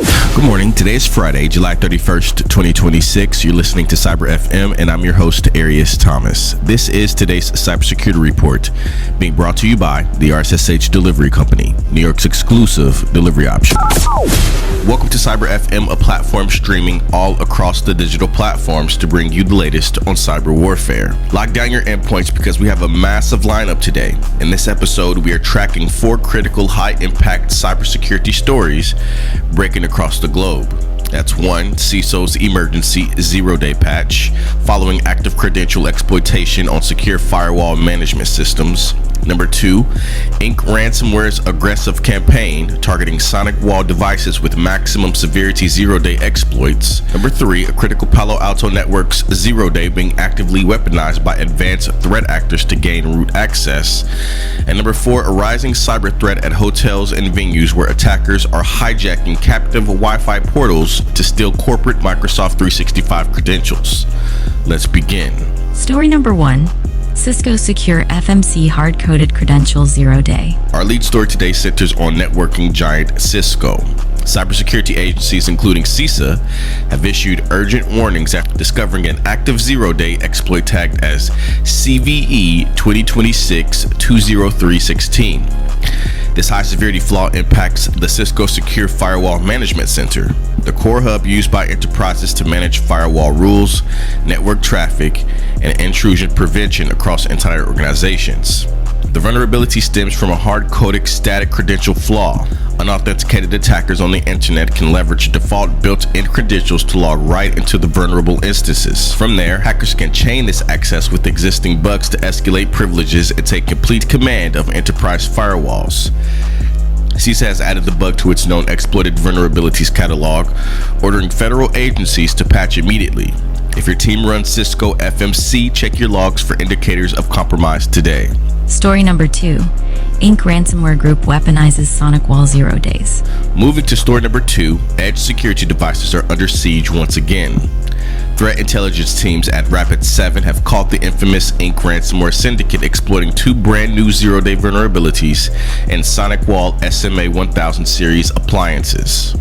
Good morning. Today is Friday, July 31st, 2026. You're listening to Cyber F.M. and I'm your host, Arias Thomas. This is today's Cybersecurity Report, being brought to you by the R.S.S.H delivery company, New York's exclusive delivery option. Welcome to Cyber F.M, a platform streaming all across the digital platforms to bring you the latest on cyber warfare. Lock down your endpoints because we have a massive lineup today. In this episode, we are tracking 4 critical high-impact cybersecurity stories breaking across the globe. That's 1, CISO's emergency zero-day patch, following active credential exploitation on secure firewall management systems. Number 2, Inc. Ransomware's aggressive campaign targeting SonicWall devices with maximum severity zero-day exploits. Number 3, a critical Palo Alto Networks zero-day being actively weaponized by advanced threat actors to gain root access. And number 4, a rising cyber threat at hotels and venues where attackers are hijacking captive Wi-Fi portals to steal corporate Microsoft 365 credentials. Let's begin. Story number 1. Cisco Secure FMC hard-coded credential zero-day. Our lead story today centers on networking giant Cisco. Cybersecurity agencies, including CISA, have issued urgent warnings after discovering an active zero-day exploit tagged as CVE 2026-20316. This high-severity flaw impacts the Cisco Secure Firewall Management Center, the core hub used by enterprises to manage firewall rules, network traffic, and intrusion prevention across entire organizations. The vulnerability stems from a hard-coded static credential flaw. Unauthenticated attackers on the internet can leverage default built-in credentials to log right into the vulnerable instances. From there, hackers can chain this access with existing bugs to escalate privileges and take complete command of enterprise firewalls. CISA has added the bug to its known exploited vulnerabilities catalog, ordering federal agencies to patch immediately. If your team runs Cisco FMC, check your logs for indicators of compromise today. Story number 2. Inc. Ransomware Group weaponizes SonicWall zero days. Moving to story number 2, edge security devices are under siege once again. Threat intelligence teams at Rapid7 have caught the infamous Inc. ransomware syndicate exploiting 2 brand new zero-day vulnerabilities in SonicWall SMA 1000 series appliances.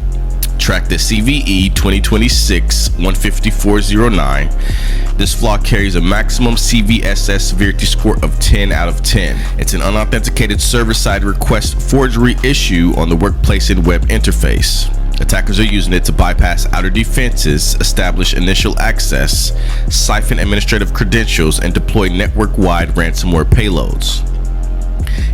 Track the CVE 2026-15409. This flaw carries a maximum CVSS severity score of 10 out of 10. It's an unauthenticated server-side request forgery issue on the workplace and web interface. Attackers are using it to bypass outer defenses, establish initial access, siphon administrative credentials, and deploy network-wide ransomware payloads.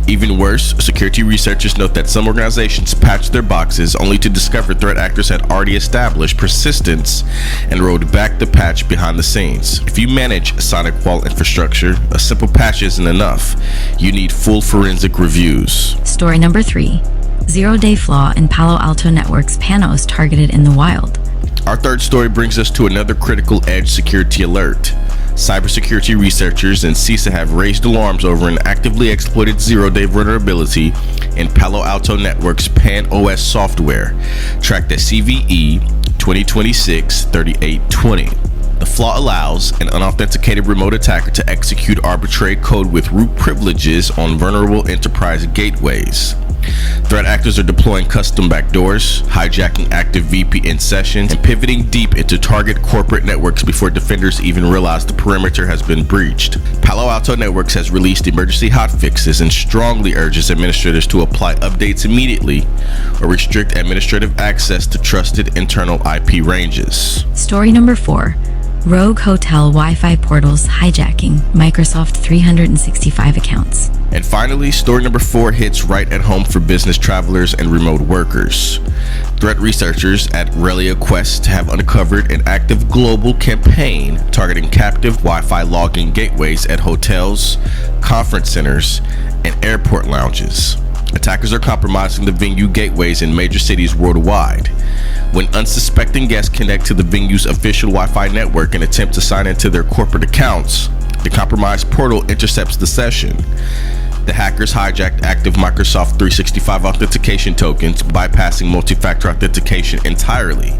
Even worse, security researchers note that some organizations patch their boxes only to discover threat actors had already established persistence and rolled back the patch behind the scenes. If you manage SonicWall infrastructure, a simple patch isn't enough. You need full forensic reviews. Story number 3. Zero-day flaw in Palo Alto Networks PAN-OS targeted in the wild. Our third story brings us to another critical edge security alert. Cybersecurity researchers and CISA have raised alarms over an actively exploited zero-day vulnerability in Palo Alto Networks PAN-OS software, tracked as CVE 2026-3820. The flaw allows an unauthenticated remote attacker to execute arbitrary code with root privileges on vulnerable enterprise gateways. Threat actors are deploying custom backdoors, hijacking active VPN sessions, and pivoting deep into target corporate networks before defenders even realize the perimeter has been breached. Palo Alto Networks has released emergency hotfixes and strongly urges administrators to apply updates immediately or restrict administrative access to trusted internal IP ranges. Story number 4. Rogue hotel Wi-Fi portals hijacking Microsoft 365 accounts. And finally, story number 4 hits right at home for business travelers and remote workers. Threat researchers at ReliaQuest have uncovered an active global campaign targeting captive Wi-Fi login gateways at hotels, conference centers, and airport lounges. Attackers are compromising the venue gateways in major cities worldwide. When unsuspecting guests connect to the venue's official Wi-Fi network and attempt to sign into their corporate accounts, the compromised portal intercepts the session. The hackers hijacked active Microsoft 365 authentication tokens, bypassing multi-factor authentication entirely.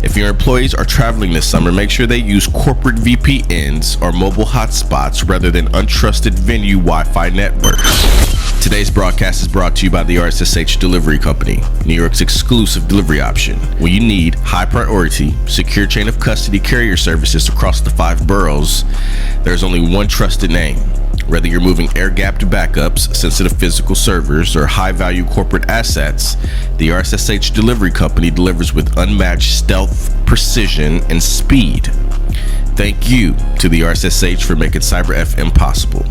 If your employees are traveling this summer, make sure they use corporate VPNs or mobile hotspots rather than untrusted venue Wi-Fi networks. Today's broadcast is brought to you by the R.S.S.H. Delivery Company, New York's exclusive delivery option. When you need high priority, secure chain of custody carrier services across the 5 boroughs, there's only one trusted name. Whether you're moving air-gapped backups, sensitive physical servers, or high-value corporate assets, the R.S.S.H. Delivery Company delivers with unmatched stealth, precision, and speed. Thank you to the R.S.S.H. for making Cyber F.M. possible.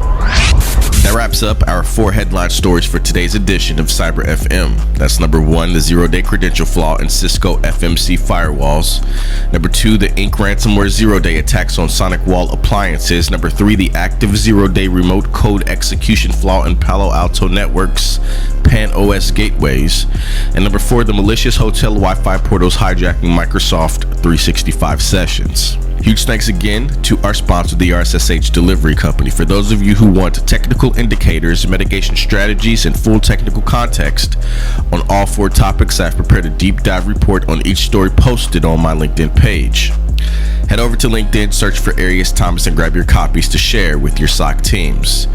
That wraps up our 4 headline stories for today's edition of Cyber F.M. That's number 1, the zero-day credential flaw in Cisco FMC firewalls. Number 2, the Inc. ransomware zero-day attacks on SonicWall appliances. Number 3, the active zero-day remote code execution flaw in Palo Alto Networks PAN-OS gateways. And number 4, the malicious hotel Wi-Fi portals hijacking Microsoft 365 sessions. Huge thanks again to our sponsor, the R.S.S.H. Delivery Company. For those of you who want technical indicators, mitigation strategies, and full technical context on all 4 topics, I've prepared a deep dive report on each story posted on my LinkedIn page. Head over to LinkedIn, search for Arias Thomas, and grab your copies to share with your SOC teams.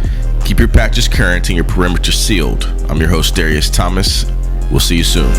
Keep your patches current and your perimeter sealed. I'm your host, Arias Thomas. We'll see you soon.